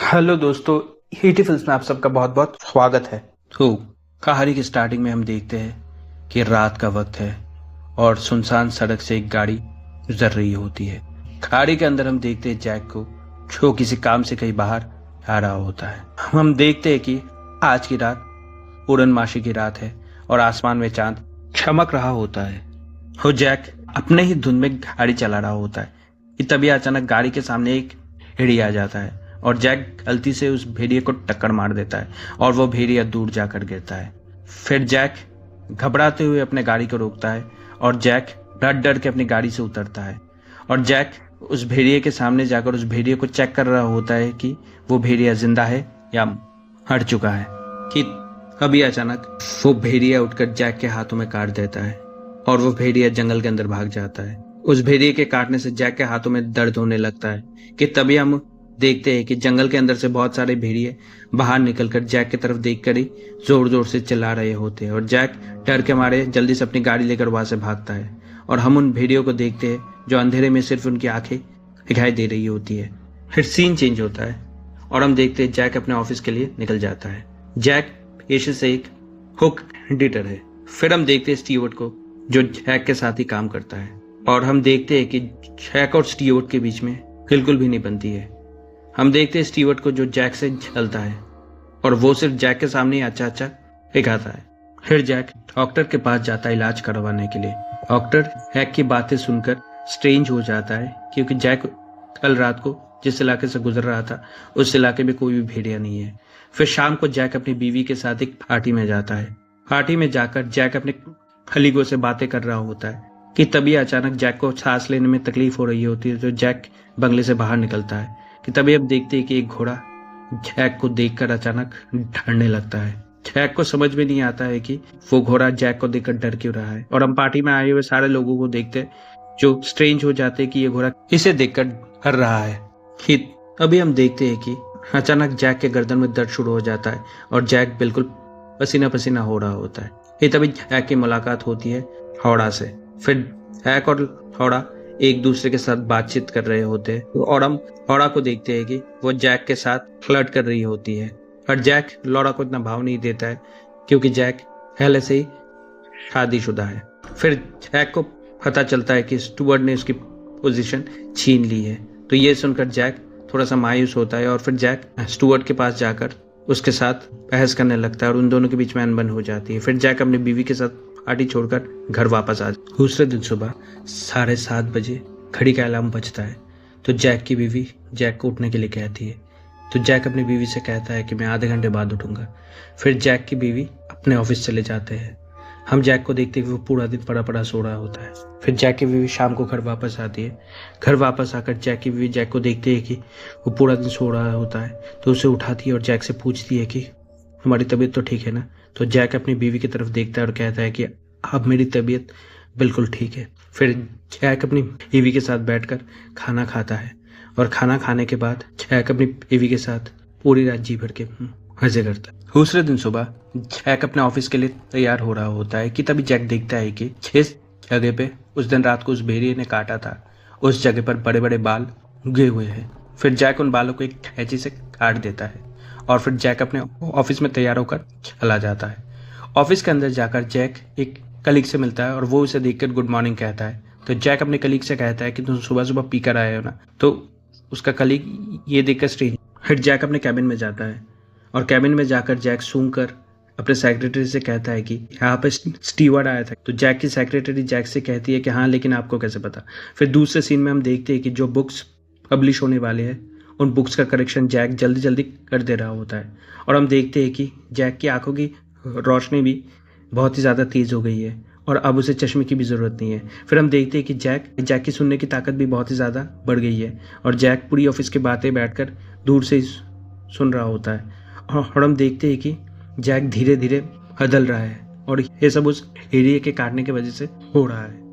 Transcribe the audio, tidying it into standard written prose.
Hello दोस्तों, हीटी films में आप सबका बहुत बहुत स्वागत है। तो कहानी की स्टार्टिंग में हम देखते हैं कि रात का वक्त है और सुनसान सड़क से एक गाड़ी गुजर रही होती है। गाड़ी के अंदर हम देखते हैं जैक को, जो किसी काम से कहीं बाहर आ रहा होता है। हम देखते हैं कि आज की रात पूर्णमासी की रात है और आसमान में चांद चमक रहा होता है। वो जैक अपने ही धुन में गाड़ी चला रहा होता है कि तभी अचानक गाड़ी के सामने एक भेड़ी आ जाता है और जैक गलती से उस भेड़िए को टक्कर मार देता है और वो भेड़िया दूर जाकर गिरता है। फिर जैक घबराते हुए अपने गाड़ी को रोकता है और जैक डर डर के अपनी गाड़ी से उतरता है और जैक उस भेड़िए के सामने जाकर उस भेड़िए को चेक कर रहा होता है कि वो भेड़िया जिंदा है या मर चुका है। कि अभी अचानक वो भेड़िया उठकर जैक के हाथों में काट देता है और वो भेड़िया जंगल के अंदर भाग जाता है। उस भेड़िए के काटने से जैक के हाथों में दर्द होने लगता है कि तभी हम देखते हैं कि जंगल के अंदर से बहुत सारे भेड़िए बाहर निकलकर जैक की तरफ देखकर ही जोर जोर से चिल्ला रहे होते हैं और जैक डर के मारे जल्दी से अपनी गाड़ी लेकर वहां से भागता है और हम उन भेड़ियों को देखते हैं जो अंधेरे में सिर्फ उनकी आंखें दिखाई दे रही होती है। फिर सीन चेंज होता है और हम देखते हैं जैक अपने ऑफिस के लिए निकल जाता है। जैक पेशे से एक हुक एडिटर है। फिर हम देखते हैं स्टीवर्ट को, जो जैक के साथ ही काम करता है और हम देखते हैं कि जैक और स्टीवर्ट के बीच में बिल्कुल भी नहीं बनती है। हम देखते हैं स्टीवर्ट को, जो जैक से जलता है और वो सिर्फ जैक के सामने ही अच्छा अच्छा दिखाता है। फिर जैक डॉक्टर के पास जाता है इलाज करवाने के लिए। डॉक्टर जैक की बातें सुनकर स्ट्रेंज हो जाता है क्योंकि जैक कल रात को जिस इलाके से गुजर रहा था उस इलाके में कोई भी भेड़िया नहीं है। फिर शाम को जैक अपनी बीवी के साथ एक पार्टी में जाता है। पार्टी में जाकर जैक अपने खलीगों से बातें कर रहा होता है कि तभी अचानक जैक को सांस लेने में तकलीफ हो रही होती है। तो जैक बंगले से बाहर निकलता है कि तभी अब देखते हैं कि एक घोड़ा जैक को देखकर अचानक डरने लगता है। जैक को समझ में नहीं आता है कि वो घोड़ा जैक को देखकर डर क्यों रहा है और हम पार्टी में आए हुए सारे लोगों को देखते हैं जो स्ट्रेंज हो जाते हैं कि ये घोड़ा इसे देखकर डर रहा है। कि अभी हम देखते हैं कि अचानक जैक के गर्दन में दर्द शुरू हो जाता है और जैक बिल्कुल पसीना पसीना हो रहा होता है। ये तभी जैक की मुलाकात होती है हौड़ा से। फिर जैक और हौड़ा एक दूसरे के साथ बातचीत कर रहे होते हैं और हम लौड़ा को देखते हैं कि वो जैक के साथ फ्लर्ट कर रही होती है और जैक लौड़ा को इतना भाव नहीं देता है क्योंकि जैक पहले से ही शादीशुदा है। फिर जैक को पता चलता है कि स्टुअर्ट ने उसकी पोजीशन छीन ली है। तो ये सुनकर जैक थोड़ा सा मायूस होता है और फिर जैक स्टुअर्ट के पास जाकर उसके साथ बहस करने लगता है और उन दोनों के बीच में अनबन हो जाती है। फिर जैक अपनी बीवी के साथ पार्टी छोड़कर घर वापस आ जाता है। दूसरे दिन सुबह 7:30 बजे घड़ी का अलार्म बजता है तो जैक की बीवी जैक को उठने के लिए कहती है। तो जैक अपनी बीवी से कहता है कि मैं आधे घंटे बाद उठूंगा। फिर जैक की बीवी अपने ऑफिस चले जाते हैं। हम जैक को देखते हुए वो पूरा दिन पड़ा पड़ा सो रहा होता है। फिर जैक की बीवी शाम को घर वापस आती है। घर वापस आकर जैक की बीवी जैक को देखती है कि वो पूरा दिन सो रहा होता है तो उसे उठाती है और जैक से पूछती है कि हमारी तबीयत तो ठीक है ना। तो जैक अपनी बीवी की तरफ देखता है और कहता है कि अब मेरी तबीयत बिल्कुल ठीक है। फिर जैक अपनी बीवी के साथ बैठकर खाना खाता है और खाना खाने के बाद जैक अपनी बीवी के साथ पूरी रात जी भर के मजे करता है। दूसरे दिन सुबह जैक अपने ऑफिस के लिए तैयार हो रहा होता है कि तभी जैक देखता है कि जिस जगह पे उस दिन रात को उस भेड़िए ने काटा था उस जगह पर बड़े बड़े बाल उगे हुए हैं। फिर जैक उन बालों को एक कैंची से काट देता है और फिर जैक अपने ऑफिस में तैयार होकर चला जाता है। ऑफिस के अंदर जाकर जैक एक कलीग से मिलता है और वो उसे देखकर गुड मॉर्निंग कहता है। तो जैक अपने कलीग से कहता है कि तुम सुबह सुबह पी कर आए हो ना। तो उसका कलीग ये देखकर स्ट्रेंज। फिर जैक अपने कैबिन में जाता है और कैबिन में जाकर जैक सूंघ कर अपने सेक्रेटरी से कहता है कि यहाँ पे स्टीवर्ट आया था। तो जैक की सेक्रेटरी जैक से कहती है कि हाँ, लेकिन आपको कैसे पता। फिर दूसरे सीन में हम देखते हैं कि जो बुक्स पब्लिश होने वाले हैं उन बुक्स का करेक्शन जैक जल्दी जल्दी कर दे रहा होता है और हम देखते हैं कि जैक की आंखों की रोशनी भी बहुत ही ज़्यादा तेज़ हो गई है और अब उसे चश्मे की भी ज़रूरत नहीं है। फिर हम देखते हैं कि जैक की सुनने की ताकत भी बहुत ही ज़्यादा बढ़ गई है और जैक पूरी ऑफिस की बातें बैठकर दूर से ही सुन रहा होता है और हम देखते हैं कि जैक धीरे धीरे बदल रहा है और ये सब उस एरिया के काटने की वजह से हो रहा है।